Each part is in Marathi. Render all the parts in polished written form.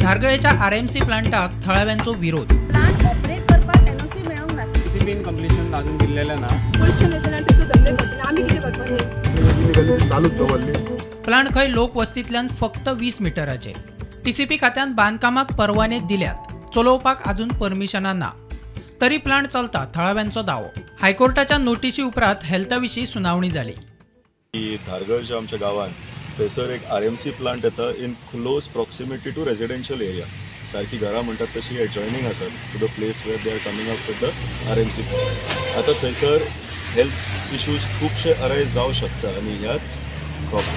धारगळेच्या आरएमसी प्लांटाक थळाव्यांचो विरोध। प्लांट ऑपरेट करपाक एनओसी मेळोंक नासली। टीसीपीन कंप्लीशन अजून दिल्लेलें ना। पोल्यूशन येतना थंयसर धंदे करतले आमी कितें करपाचें? चालूच दवरली। प्लांट खंय लोकवस्तींतल्यान फक्त 20 मिटराचेर। टीसीपी खात्यान बांदकामाक परवाने दिल्यात, चलोवपाक अजून परमिशनां ना। तरी प्लांट चलता थळाव्यांचो दावो। हायकोर्टाच्या नोटीशी उपरांत हेल्था विशीं सुनावणी जाली। धारगळच्या आमच्या गांवांत थंयसर एक आरएमसी प्लांट येता in close proximity to residential area, सारकी घरां म्हणटात तशी एडजॉयनींग आसात to the place where they are coming up with the RMC plant. आतां थंयसर हेल्थ इश्यूज खूबशे अरायज जावं शकता आनी ह्याच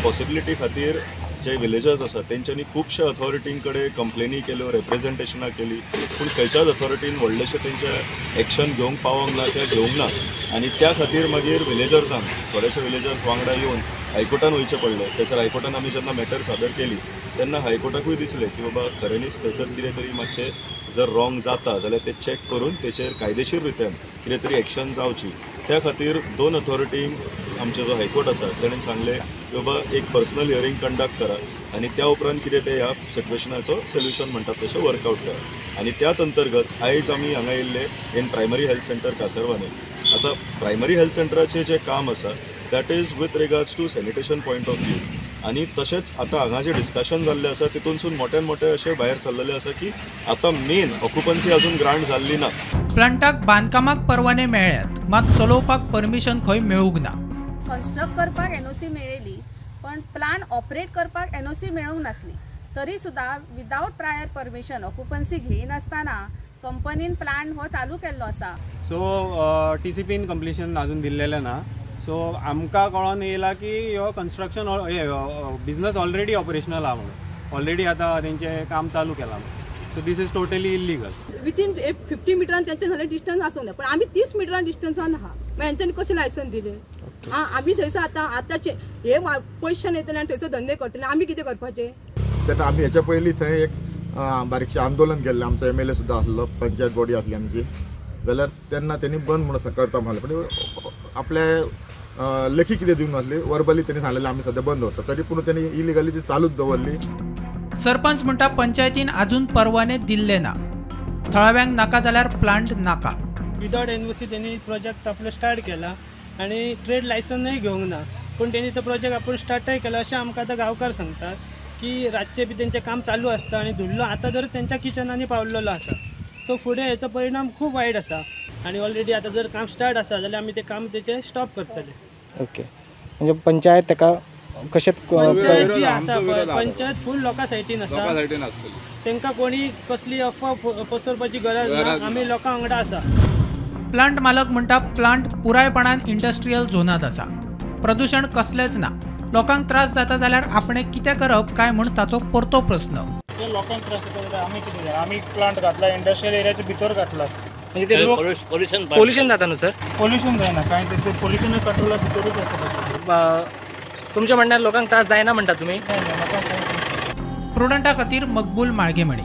पॉसिबिलिटी खातीर जे विलेजर्स आसात तेंच्यांनी खुबशा अथॉरिटीं कडेन कंप्लेनी केल्यो, रिप्रेझेंटेशनां केली, पूण खंयच्याच अथॉरिटीन व्हडलेशें तेंचें एक्शन घेवंक पावोंक ना किंवा घेवंक ना। आनी त्या खातीर मागीर विलेजर्सांक थोडेशे विलेजर्स वांगडा येवन हायकोर्टान वयचें पडलें। थंयसर हायकोर्टान आमी जेन्ना मॅटर सादर केली तेन्ना हायकोर्टाकूय दिसलें की बाबा खऱ्यांनीच थंयसर कितें तरी मातशें जर रॉंग जाता जाल्यार तें चॅक करून तेचेर कायदेशीर रित्यान कितें तरी एक्शन जावची। त्या खातीर दोन अथॉरिटींक आमचो जो हायकोर्ट आसा ताणें सांगलें की बाबा एक पर्सनल हियरींग कंडक्ट करा आनी त्या उपरांत कितें तें ह्या सिट्युएशनाचो सोल्युशन म्हणटात तशें वर्कआउट करा। आनी त्याच अंतर्गत आयज आमी हांगा येयल्ले इन प्रायमरी हेल्थ सेंटर कासरवाने। आतां प्रायमरी हेल्थ सेंटराचें जें काम आसा that is with regards to sanitation point of view. आनी तशेंच आतां हांगा जें डिस्कशन जाल्लें आसा तितूनसून मोठ्यान मोठे अशें भायर सरलेलें आसा की आतां मेन ऑक्युपन्सी अजून ग्रांट जाल्ली ना। प्लांटाक बांदकामाक परवाने मेळ्ळ्यात, मात चलोवपाक परमिशन खंय मेळूंक ना। कन्स्ट्रक्ट करपाक एनओसी मेळिल्ली, पण प्लांट ऑपरेट करपाक एनओसी मेळोंक नासली। तरी सुद्दां विदाउट प्रायर परमिशन ऑक्युपन्सी घेयनासतना कंपनीन प्लांट हो चालू केल्लो आसा। सो टीसीपीन कंप्लीशन अजून दिल्लेलें ना। सो आमकां कळोन येयला की हो कन्स्ट्रक्शन बिजनस ऑलरेडी ऑपरेशनल आहा म्हणून, ऑलरेडी आतां तेंचें काम चालू केलां म्हणून। So this is totally illegal. Within 50 मिटरान तेंचे जाल्यार डिस्टन्स आसूंक जाय, पण आमी 30 मिटरान डिस्टन्सान आहा, मागीर हेंच्यांनी कशें लायसन दिलें? आमी थंयसर आतांचे हे पोजिशन येतले थंयसर धंदे करतले, आमी कितें करपाचें? तेन्ना आमी हेच्या पयलीं थंय एक बारीकशें आंदोलन केल्लें, आमचो MLA सुद्दां आसलो, पंचायत बॉडी आसली आमची, जाल्यार तेन्ना तेणी बंद म्हणून करता म्हणलें, पण आपल्या लेखी कितें दिवंक नासली, वर्बली तेणी सांगलेलें आमी सद्या बंद दवरता, तरी पूण तेणी इलिगली ती चालूच दवरली। सरपंच म्हणटा पंचायतीन अजून परवाने दिल्ले ना, थळाव्यांक नाका जाल्यार प्लांट नाका। विदाउट एनओसी त्यांनी प्रोजेक्ट आपलो स्टार्ट केला आणि ट्रेड लायसनय घेवंक ना, पण त्यांनी तो प्रोजेक्ट आपण स्टार्टय केला अशें आमकां आतां गांवकार सांगतात की रातचे बी तेंचें काम चालू आसता आनी धुल्लो आतां जर तेंच्या किचनांनी पावलेलो आसा। सो फुडें हेचो परिणाम खूब वायट आसा आनी ऑलरेडी आतां जर काम स्टार्ट आसा जाल्यार आमी तें काम तेचें स्टॉप करतले। ओके, म्हणजे पंचायत तेका कशें पंचायत जी आसा पळय, पंचायत फूल लोकां सायडीन आसा, तांकां कोणी कसली अफवा पसरपाची गरज ना, आमी लोकां वांगडा आसा। प्लांट मालक म्हणटा प्लांट पुरायपणान इंडस्ट्रियल झोनात आसा, प्रदूषण कसलेंच ना। लोकांक त्रास जाता जाल्यार आपणें कितें करप काय म्हूण ताचो परतो प्रस्न। लोकांक त्रास जाता आमी कितें करप? आमी प्लांट घातला इंडस्ट्रियल एरियाच्या भितर घातला, म्हणजे ते पोल्यूशन जाता न्हू सर? पोल्यूशन जायना कांय, ते पोल्यूशन कंट्रोला भितरूच आसा। तुमच्या म्हणण्यार लोकांक त्रास जायना म्हणटा तुमी? प्रुडंटा खातीर मकबूल माळगेमणी।